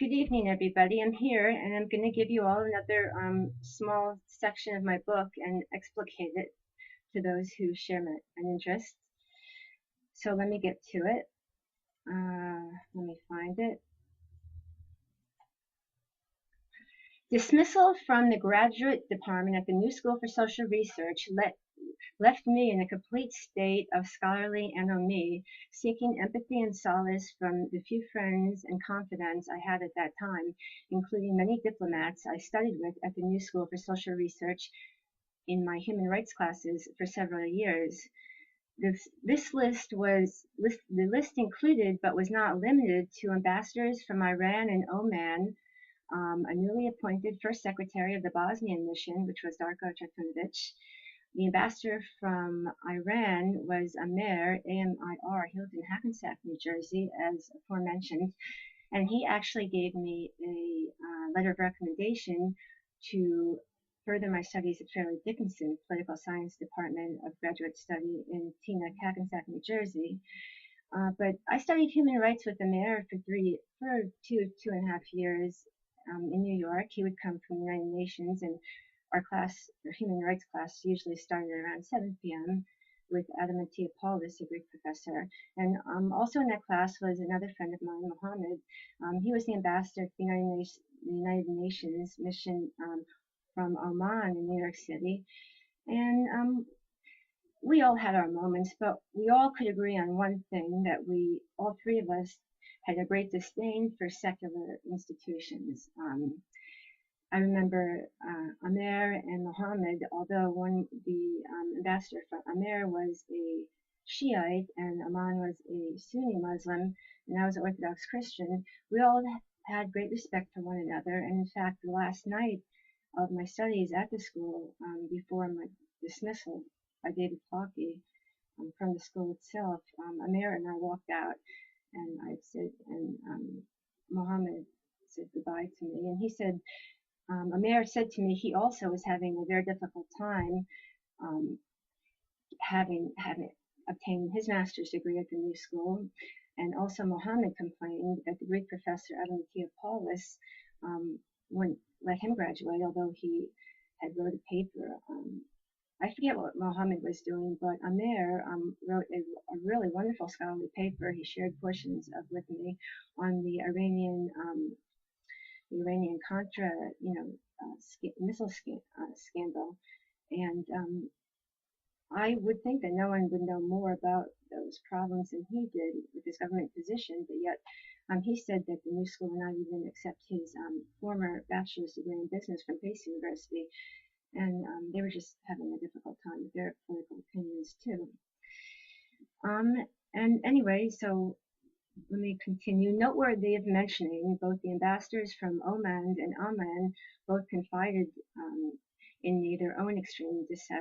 Good evening, everybody. I'm here, and I'm going to give you all another small section of my book and explicate it to those who share an interest. So let me get to it. Let me find it. Dismissal from the graduate department at the New School for Social Research left me in a complete state of scholarly ennui, seeking empathy and solace from the few friends and confidants I had at that time, including many diplomats I studied with at the New School for Social Research in my human rights classes for several years. This the list included but was not limited to ambassadors from Iran and Oman, a newly appointed first secretary of the Bosnian mission, which was Darko Trifinovic. The ambassador from Iran was Amir, A-M-I-R. He lived in Hackensack, New Jersey, as aforementioned, and he actually gave me a letter of recommendation to further my studies at Fairleigh Dickinson Political Science Department of Graduate Study in Teaneck, Hackensack, New Jersey. But I studied human rights with Amir for two and a half years in New York. He would come from the United Nations, and our human rights class, usually started around 7 p.m. with Adam Paulus, a Greek professor. And also in that class was another friend of mine, Mohammed. He was the ambassador to the United Nations mission from Oman in New York City. And we all had our moments, but we all could agree on one thing, that all three of us, had a great disdain for secular institutions. I remember Amir and Mohammed, although the ambassador for Amir was a Shiite and Aman was a Sunni Muslim, and I was an Orthodox Christian, we all had great respect for one another. And in fact, the last night of my studies at the school, before my dismissal by David Plotky from the school itself, Amir and I walked out, and Mohammed said goodbye to me, and he said, Amir said to me he also was having a very difficult time having obtained his master's degree at the new school, and also Mohammed complained that the Greek professor Adam Paulus wouldn't let him graduate, although he had wrote a paper. I forget what Mohammed was doing, but Amir wrote a really wonderful scholarly paper. He shared portions of with me on the Iranian Contra, missile scandal, and I would think that no one would know more about those problems than he did with his government position, but yet he said that the new school would not even accept his former bachelor's degree in business from Pace University, and they were just having a difficult time with their political opinions too. And anyway, so let me continue. Noteworthy of mentioning, both the ambassadors from Oman and Amman both confided in me their own extreme dissent